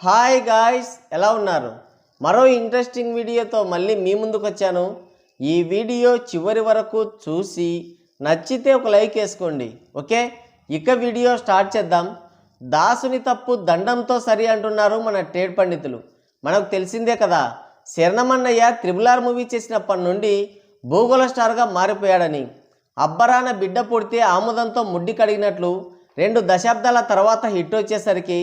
Hi guys, ఎలా ఉన్నారు? మరో ఇంట్రెస్టింగ్ వీడియోతో మళ్ళీ మీ ముందుకు వచ్చాను. ఈ వీడియో చివరి వరకు చూసి నచ్చితే ఒక లైక్ వేసుకోండి. ఓకే, ఇక వీడియో స్టార్ట్ చేద్దాం. దాసుని తప్పు దండంతో సరి అంటున్నారు మన ట్రేడ్ పండితులు. మనకు తెలిసిందే కదా, శరణమన్నయ్య త్రిబుల్ మూవీ చేసినప్పటి నుండి భూగోళ స్టార్గా మారిపోయాడని. అబ్బరాన బిడ్డ పుడితే ఆముదంతో ముడ్డి కడిగినట్లు 2 దశాబ్దాల తర్వాత హిట్ వచ్చేసరికి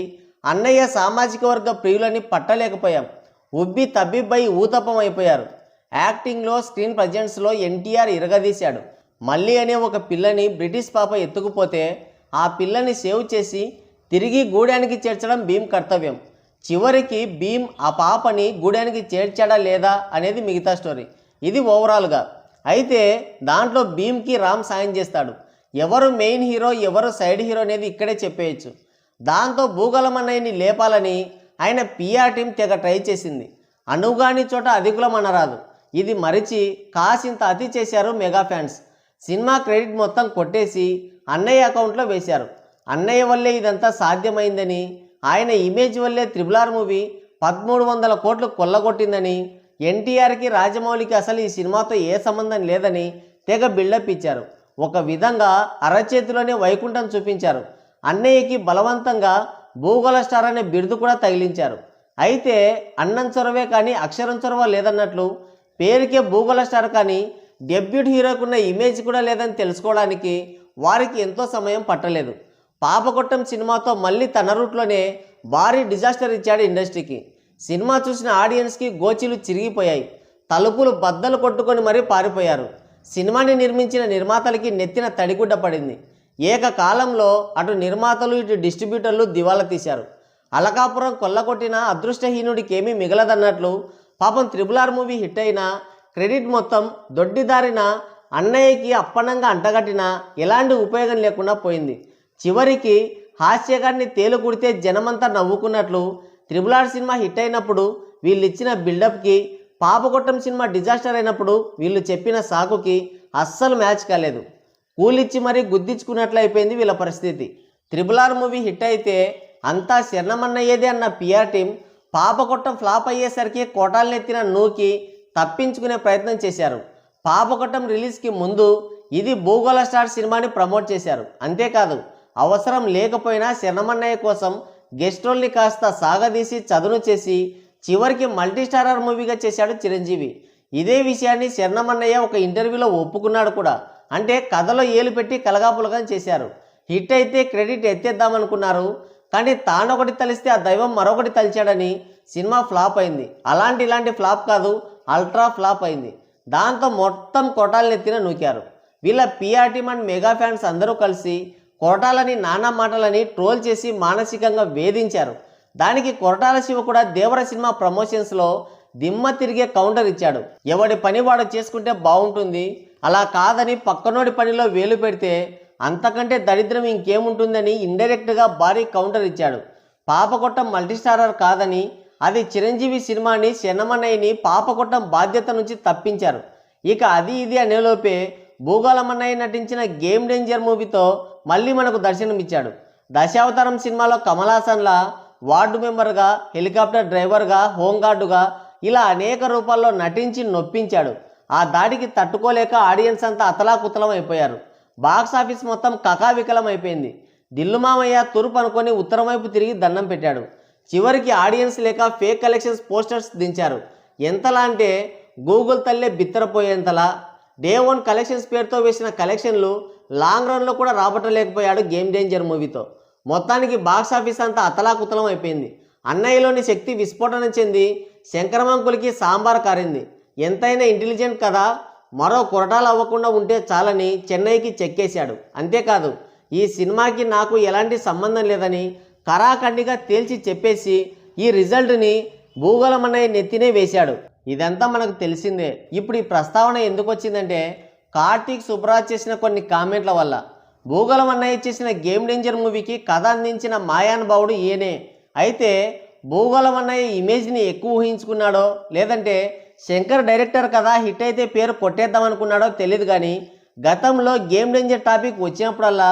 అన్నయ్య సామాజిక వర్గ ప్రియులని పట్టలేకపోయాం. ఉబ్బి తబ్బిబ్బై ఊతప్పం అయిపోయారు. యాక్టింగ్లో, స్క్రీన్ ప్రజెన్స్లో ఎన్టీఆర్ ఇరగదీశాడు. మళ్ళీ అనే ఒక పిల్లని బ్రిటిష్ పాప ఎత్తుకుపోతే ఆ పిల్లని సేవ్ చేసి తిరిగి గూడానికి చేర్చడం భీమ్ కర్తవ్యం. చివరికి భీమ్ ఆ పాపని గూడానికి చేర్చాడా లేదా అనేది మిగతా స్టోరీ. ఇది ఓవరాల్గా. అయితే దాంట్లో భీమ్కి రామ్ సాయం చేస్తాడు. ఎవరు మెయిన్ హీరో, ఎవరు సైడ్ హీరో అనేది ఇక్కడే చెప్పేయచ్చు. దాంతో భూగోళమన్నయ్యని లేపాలని ఆయన పిఆర్ టీం తెగ ట్రై చేసింది. అనువుగాని చోట అధికులం అనరాదు. ఇది మరిచి కాసింత అతి చేశారు మెగా ఫ్యాన్స్. సినిమా క్రెడిట్ మొత్తం కొట్టేసి అన్నయ్య అకౌంట్లో వేశారు. అన్నయ్య వల్లే ఇదంతా సాధ్యమైందని, ఆయన ఇమేజ్ వల్లే త్రిబుల్ మూవీ 1300 కోట్లు కొల్లగొట్టిందని, ఎన్టీఆర్కి రాజమౌళికి అసలు ఈ సినిమాతో ఏ సంబంధం లేదని తెగ బిల్డప్ ఇచ్చారు. ఒక విధంగా అరచేతిలోనే వైకుంఠం చూపించారు. అన్నయ్యకి బలవంతంగా భూగోళ స్టార్ అనే బిరుదు కూడా తగిలించారు. అయితే అన్నం చొరవే కానీ అక్షరం చొరవ లేదన్నట్లు పేరుకే భూగోళ స్టార్ కానీ డెబ్యూట్ హీరోకున్న ఇమేజ్ కూడా లేదని తెలుసుకోవడానికి వారికి ఎంతో సమయం పట్టలేదు. పాపకొట్టం సినిమాతో మళ్ళీ తన రూట్లోనే భారీ డిజాస్టర్ ఇచ్చాడు ఇండస్ట్రీకి. సినిమా చూసిన ఆడియన్స్కి గోచీలు చిరిగిపోయాయి. తలుపులు బద్దలు కొట్టుకొని మరీ పారిపోయారు. సినిమాని నిర్మించిన నిర్మాతలకి నెత్తిన తడిగుడ్డ పడింది. ఏకకాలంలో అటు నిర్మాతలు, ఇటు డిస్ట్రిబ్యూటర్లు దివాలా తీశారు. అలకాపురం కొల్లగొట్టిన అదృష్టహీనుడికి ఏమీ మిగలదన్నట్లు పాపం త్రిబుల్ మూవీ హిట్ అయినా క్రెడిట్ మొత్తం దొడ్డిదారిన అన్నయ్యకి అప్పనంగా అంటగట్టినా ఎలాంటి ఉపయోగం లేకుండా పోయింది. చివరికి హాస్యగాన్ని తేలు కుడితే జనమంతా నవ్వుకున్నట్లు త్రిబుల్ సినిమా హిట్ అయినప్పుడు వీళ్ళు ఇచ్చిన బిల్డప్కి, పాపకొట్టం సినిమా డిజాస్టర్ అయినప్పుడు వీళ్ళు చెప్పిన సాకుకి అస్సలు మ్యాచ్ కాలేదు. కూలిచ్చి మరీ గుద్దించుకున్నట్లు అయిపోయింది వీళ్ళ పరిస్థితి. త్రిబుల్ మూవీ హిట్ అయితే అంతా శరణమన్నయ్యేదే అన్న పిఆర్ టీం పాపకొట్టం ఫ్లాప్ అయ్యేసరికి కోటాలనెత్తిన నూకి తప్పించుకునే ప్రయత్నం చేశారు. పాపకొట్టం రిలీజ్కి ముందు ఇది భూగోళ స్టార్ సినిమాని ప్రమోట్ చేశారు. అంతేకాదు, అవసరం లేకపోయినా శరణమన్నయ్య కోసం గెస్ట్ రోల్ని కాస్త సాగదీసి చదును చేసి చివరికి మల్టీ స్టారర్ మూవీగా చేశాడు చిరంజీవి. ఇదే విషయాన్ని శరణమన్నయ్య ఒక ఇంటర్వ్యూలో ఒప్పుకున్నాడు కూడా. అంటే కథలో ఏలు పెట్టి కలగాపులగం చేశారు. హిట్ అయితే క్రెడిట్ ఎత్తేద్దామనుకున్నారు, కానీ తానొకటి తలిస్తే ఆ దైవం మరొకటి తలిచాడని సినిమా ఫ్లాప్ అయింది. ఇలాంటి ఫ్లాప్ కాదు, అల్ట్రా ఫ్లాప్ అయింది. దాంతో మొత్తం కొటాలనెత్తిన నూకారు. వీళ్ళ PR team and mega fans అందరూ కలిసి కొరటాలని నానా మాటలని ట్రోల్ చేసి మానసికంగా వేధించారు. దానికి కొరటాల శివ కూడా దేవర సినిమా ప్రమోషన్స్లో దిమ్మ తిరిగే కౌంటర్ ఇచ్చాడు. ఎవడి పని వాడు చేసుకుంటే బాగుంటుంది, అలా కాదని పక్కనోడి పనిలో వేలు పెడితే అంతకంటే దరిద్రం ఇంకేముంటుందని ఇండైరెక్ట్గా భారీ కౌంటర్ ఇచ్చాడు. పాపకొట్టం మల్టీస్టారర్ కాదని, అది చిరంజీవి సినిమాని శరణమన్నయ్యని పాపకొట్టం బాధ్యత నుంచి తప్పించారు. ఇక అది ఇది అనేలోపే భూగోళమన్నయ్య నటించిన గేమ్ డేంజర్ మూవీతో మళ్ళీ మనకు దర్శనమిచ్చాడు. దశావతారం సినిమాలో కమల్ హాసన్లా వార్డు మెంబర్గా, హెలికాప్టర్ డ్రైవర్గా, హోంగార్డుగా ఇలా అనేక రూపాల్లో నటించి నొప్పించాడు. ఆ దాడికి తట్టుకోలేక ఆడియన్స్ అంతా అతలాకుతలం అయిపోయారు. బాక్సాఫీస్ మొత్తం కకావికలం అయిపోయింది. దిల్లు మామయ్య తూర్పు అనుకొని ఉత్తరం వైపు తిరిగి దండం పెట్టాడు. చివరికి ఆడియన్స్ లేక ఫేక్ కలెక్షన్స్ పోస్టర్స్ దించారు. ఎంతలా అంటే గూగుల్ తల్లే బిత్తరపోయేంతలా. డే 1 కలెక్షన్స్ పేరుతో వేసిన కలెక్షన్లు లాంగ్ రన్లో కూడా రాబట్టలేకపోయాడు గేమ్ డేంజర్ మూవీతో. మొత్తానికి బాక్సాఫీస్ అంతా అతలాకుతలం అయిపోయింది. అన్నయ్యలోని శక్తి విస్ఫోటనం చెంది శంకరమంకులకి సాంబార్ కారింది. ఎంతైనా ఇంటెలిజెంట్ కదా, మరో కొరటాలు అవ్వకుండా ఉంటే చాలని చెన్నైకి చెక్కేశాడు. అంతేకాదు, ఈ సినిమాకి నాకు ఎలాంటి సంబంధం లేదని కరాఖండిగా తేల్చి చెప్పేసి ఈ రిజల్ట్ని భూగోళమన్నయ్య నెత్తినే వేశాడు. ఇదంతా మనకు తెలిసిందే. ఇప్పుడు ఈ ప్రస్తావన ఎందుకు వచ్చిందంటే కార్తీక్ సుబ్రాజ్ చేసిన కొన్ని కామెంట్ల వల్ల. భూగోళమన్నయ్య చేసిన గేమ్ డేంజర్ మూవీకి కథ అందించిన మాయానుభావుడు ఈయనే. అయితే భూగోళమన్నయ్య ఇమేజ్ని ఎక్కువ ఊహించుకున్నాడో, లేదంటే శంకర్ డైరెక్టర్ కదా హిట్ అయితే పేరు కొట్టేద్దాం అనుకున్నాడో తెలియదు, కానీ గతంలో గేమ్ డేంజర్ టాపిక్ వచ్చినప్పుడల్లా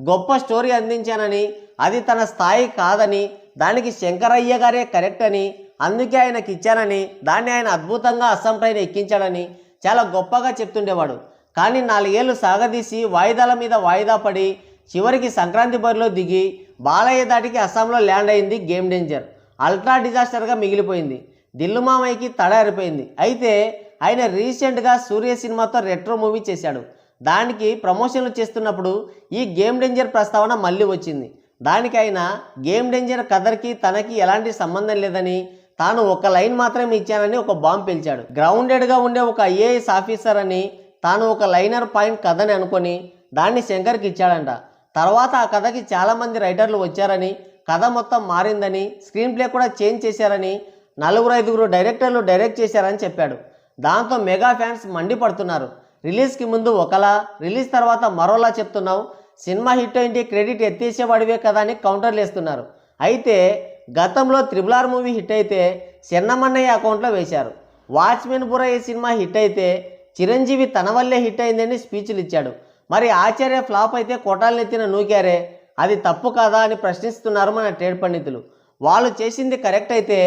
గొప్ప స్టోరీ అందించానని, అది తన స్థాయి కాదని, దానికి శంకరయ్య గారే కరెక్ట్ అని, అందుకే ఆయనకి ఇచ్చానని, దాన్ని ఆయన అద్భుతంగా అస్సాం ట్రైన్ ఎక్కించాడని చాలా గొప్పగా చెప్తుండేవాడు. కానీ 4 ఏళ్ళు సాగదీసి వాయిదాల మీద వాయిదా పడి చివరికి సంక్రాంతి బరిలో దిగి బాలయ్య దాటికి అస్సాంలో ల్యాండ్ అయింది గేమ్ డేంజర్. అల్ట్రా డిజాస్టర్గా మిగిలిపోయింది. దిల్లుమామయ్యకి తడారిపోయింది. అయితే ఆయన రీసెంట్గా సూర్య సినిమాతో రెట్రో మూవీ చేశాడు. దానికి ప్రమోషన్లు చేస్తున్నప్పుడు ఈ గేమ్ డేంజర్ ప్రస్తావన మళ్ళీ వచ్చింది. దానికి ఆయన గేమ్ డేంజర్ కథకి తనకి ఎలాంటి సంబంధం లేదని, తాను ఒక లైన్ మాత్రమే ఇచ్చానని ఒక బాంబు పేల్చాడు. గ్రౌండెడ్గా ఉండే ఒక ఐఏఎస్ ఆఫీసర్ అని తాను ఒక లైనర్ పాయింట్ కథని అనుకొని దాన్ని శంకర్కి ఇచ్చాడంట. తర్వాత ఆ కథకి చాలామంది రైటర్లు వచ్చారని, కథ మొత్తం మారిందని, స్క్రీన్ ప్లే కూడా చేంజ్ చేశారని, 4-5 డైరెక్టర్లు డైరెక్ట్ చేశారని చెప్పాడు. దాంతో మెగా ఫ్యాన్స్ మండిపడుతున్నారు. రిలీజ్కి ముందు ఒకలా, రిలీజ్ తర్వాత మరోలా చెప్తున్నావు, సినిమా హిట్ ఏంటి, క్రెడిట్ ఎత్తేసేవాడివే కదా అని కౌంటర్లు వేస్తున్నారు. అయితే గతంలో RRR మూవీ హిట్ అయితే చెన్నమన్నయ్య అకౌంట్లో వేశారు. వాచ్మెన్ బుర్రయ్య సినిమా హిట్ అయితే చిరంజీవి తన వల్లే హిట్ అయిందని స్పీచ్లు ఇచ్చాడు. మరి ఆచార్య ఫ్లాప్ అయితే కొటాలనెత్తిన నూకారే, అది తప్పు కాదా అని ప్రశ్నిస్తున్నారు మన ట్రేడ్ పండితులు. వాళ్ళు చేసింది కరెక్ట్ అయితే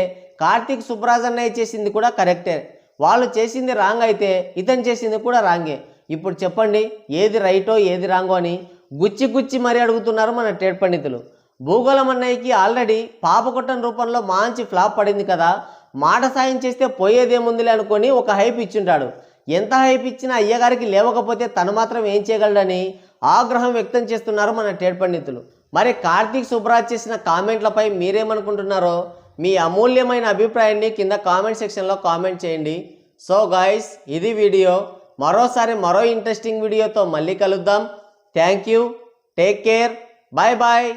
కార్తీక్ సుబ్బరాజ్ అన్నయ్య చేసింది కూడా కరెక్టే. వాళ్ళు చేసింది రాంగ్ అయితే ఇతను చేసింది కూడా రాంగే. ఇప్పుడు చెప్పండి ఏది రైటో ఏది రాంగో అని గుచ్చి మరీ అడుగుతున్నారు మన ట్రేడ్ పండితులు. భూగోళం అన్నయ్యకి ఆల్రెడీ పాపకొట్టం రూపంలో మంచి ఫ్లాప్ పడింది కదా, మాట సాయం చేస్తే పోయేదేముందిలే అనుకొని ఒక హైప్ ఇచ్చుంటాడు. ఎంత హైప్ ఇచ్చినా అయ్యగారికి లేవకపోతే తను మాత్రం ఏం చేయగలడని ఆగ్రహం వ్యక్తం చేస్తున్నారు మన ట్రేడ్ పండితులు. మరి కార్తీక్ సుబ్బరాజ్ చేసిన కామెంట్లపై మీరేమనుకుంటున్నారో మీ అమూల్యమైన అభిప్రాయాన్ని కింద కామెంట్ సెక్షన్లో కామెంట్ చేయండి. సో గాయ్స్, ఇది వీడియో. మరోసారి మరో ఇంట్రెస్టింగ్ వీడియోతో మళ్ళీ కలుద్దాం. Thank you, take care, bye bye.